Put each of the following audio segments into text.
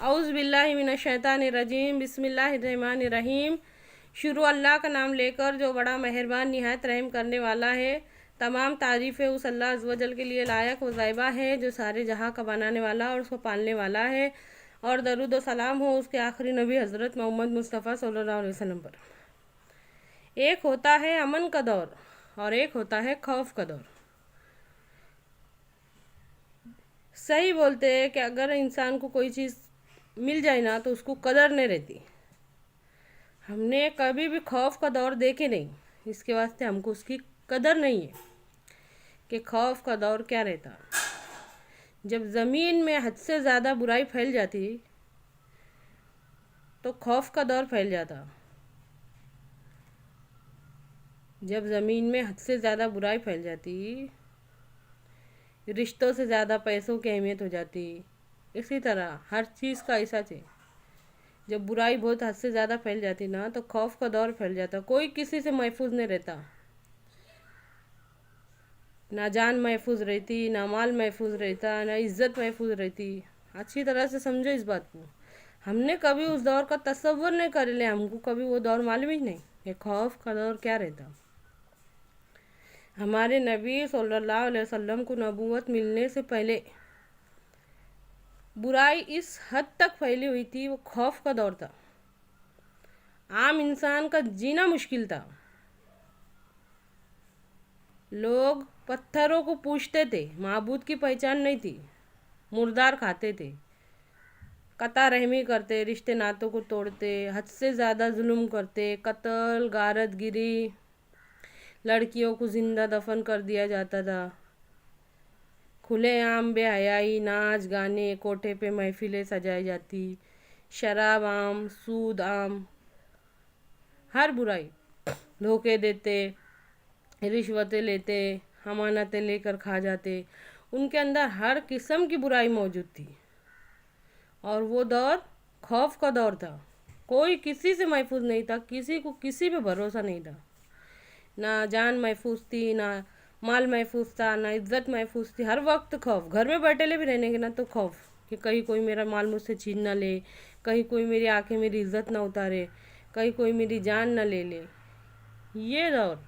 औज़ बिल्लाहि मिनश शैतानिर रजीम बिस्मिल्लाहिर रहमानिर रहीम। शुरू अल्लाह का नाम लेकर जो बड़ा मेहरबान निहायत रहम करने वाला है। तमाम तारीफ़ें उस अल्लाह अज़्ज़ व जल के लिए लायक व ज़ाइबा है जो सारे जहाँ का बनाने वाला और उसको पालने वाला है। और दरूद व सलाम हो उसके आखिरी नबी हज़रत मोहम्मद मुस्तफ़ा सल्लल्लाहु अलैहि वसल्लम पर। एक होता है अमन का दौर और एक होता है खौफ का दौर। सही बोलते हैं कि अगर इंसान को कोई चीज़ मिल जाए ना तो उसको कदर नहीं रहती। हमने कभी भी खौफ का दौर देखे नहीं, इसके वास्ते हमको उसकी कदर नहीं है कि खौफ का दौर क्या रहता। जब ज़मीन में हद से ज़्यादा बुराई फैल जाती तो खौफ का दौर फैल जाता। जब ज़मीन में हद से ज़्यादा बुराई फैल जाती, रिश्तों से ज़्यादा पैसों की अहमियत हो जाती। इसी तरह हर चीज़ का ऐसा है, जब बुराई बहुत हद से ज़्यादा फैल जाती ना तो खौफ का दौर फैल जाता। कोई किसी से महफूज नहीं रहता, ना जान महफूज रहती, ना माल महफूज रहता, ना इज़्ज़त महफूज रहती। अच्छी तरह से समझो इस बात को। हमने कभी उस दौर का तसव्वुर नहीं कर लिया, हमको कभी वो दौर मालूम ही नहीं कि खौफ का दौर क्या रहता। हमारे नबी सल्लल्लाहु अलैहि वसल्लम को नबूवत मिलने से पहले बुराई इस हद तक फैली हुई थी, वो खौफ का दौर था। आम इंसान का जीना मुश्किल था। लोग पत्थरों को पूजते थे, माबूद की पहचान नहीं थी। मुर्दार खाते थे, कता रहमी करते, रिश्ते नातों को तोड़ते, हद से ज़्यादा जुल्म करते, कत्ल गारतगिरी, लड़कियों को जिंदा दफन कर दिया जाता था। खुलेआम बेहयाई, नाच गाने, कोठे पे महफिलें सजाई जाती, शराब आम, सूद आम, हर बुराई, धोखे देते, रिश्वतें लेते, अमानतें लेकर खा जाते। उनके अंदर हर किस्म की बुराई मौजूद थी और वो दौर खौफ का दौर था। कोई किसी से महफूज नहीं था, किसी को किसी पे भरोसा नहीं था। ना जान महफूज थी, ना माल महफूज था, ना इज्जत महफूज थी। हर वक्त खौफ, घर में बैठे भी रहने के ना तो खौफ कि कहीं कोई मेरा माल मुझसे छीन ना ले, कहीं कोई मेरी आंखें मेरी इज्जत ना उतारे, कहीं कोई मेरी जान ना ले ले। ये दौर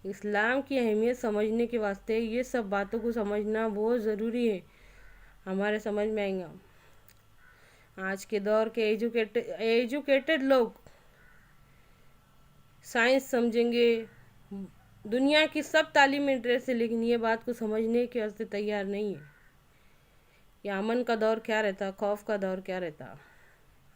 इस्लाम की अहमियत समझने के वास्ते ये सब बातों को समझना बहुत ज़रूरी है, हमारे समझ में आएगा। आज के दौर के एजुकेटेड लोग साइंस समझेंगे, दुनिया की सब तालीम इंटरेस्ट है, लेकिन ये बात को समझने के वास्ते तैयार नहीं है कि अमन का दौर क्या रहता, खौफ का दौर क्या रहता।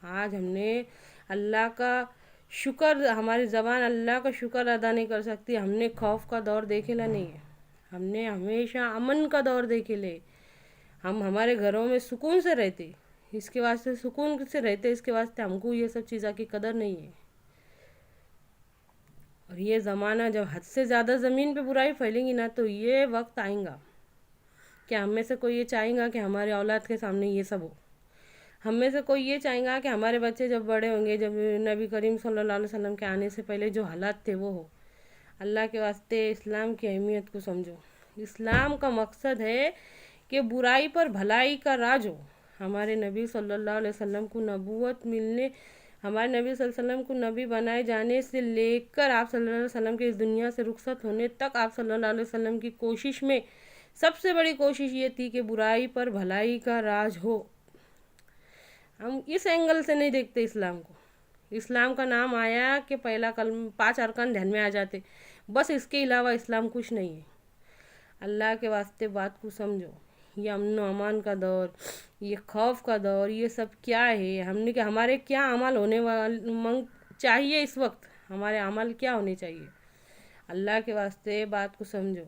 आज हमने अल्लाह का शुक्र, हमारी ज़बान अल्लाह का शुक्र अदा नहीं कर सकती। हमने खौफ का दौर देखेला नहीं है, हमने हमेशा अमन का दौर देखेले। हम हमारे घरों में सुकून से रहते, इसके वास्ते सुकून से रहते, इसके वास्ते हमको ये सब चीज़ों की कदर नहीं है। और ये ज़माना जब हद से ज़्यादा ज़मीन पे बुराई फैलेंगी ना तो ये वक्त आएगा कि हम में से कोई ये चाहेगा कि हमारे औलाद के सामने ये सब हो। हम में से कोई ये चाहेगा कि हमारे बच्चे जब बड़े होंगे, जब नबी करीम सल्लल्लाहु अलैहि वसल्लम के आने से पहले जो हालात थे वो हो। अल्लाह के वास्ते इस्लाम की अहमियत को समझो। इस्लाम का मकसद है कि बुराई पर भलाई का राज हो। हमारे नबी सल्लल्लाहु अलैहि वसल्लम को नबूवत मिलने, हमारे नबी सल्लल्लाहु अलैहि वसल्लम को नबी बनाए जाने से लेकर आप सल्लल्लाहु अलैहि वसल्लम के इस दुनिया से रुखसत होने तक आप सल्लल्लाहु अलैहि वसल्लम की कोशिश में सबसे बड़ी कोशिश ये थी कि बुराई पर भलाई का राज हो। हम इस एंगल से नहीं देखते इस्लाम को। इस्लाम का नाम आया कि पहला कलम 5 अरकान ध्यान में आ जाते, बस इसके अलावा इस्लाम कुछ नहीं है। अल्लाह के वास्ते बात को समझो। ये अमन अमान का दौर, ये खौफ का दौर, ये सब क्या है। हमने कि हमारे क्या अमल होने वाले चाहिए, इस वक्त हमारे अमल क्या होने चाहिए। अल्लाह के वास्ते बात को समझो।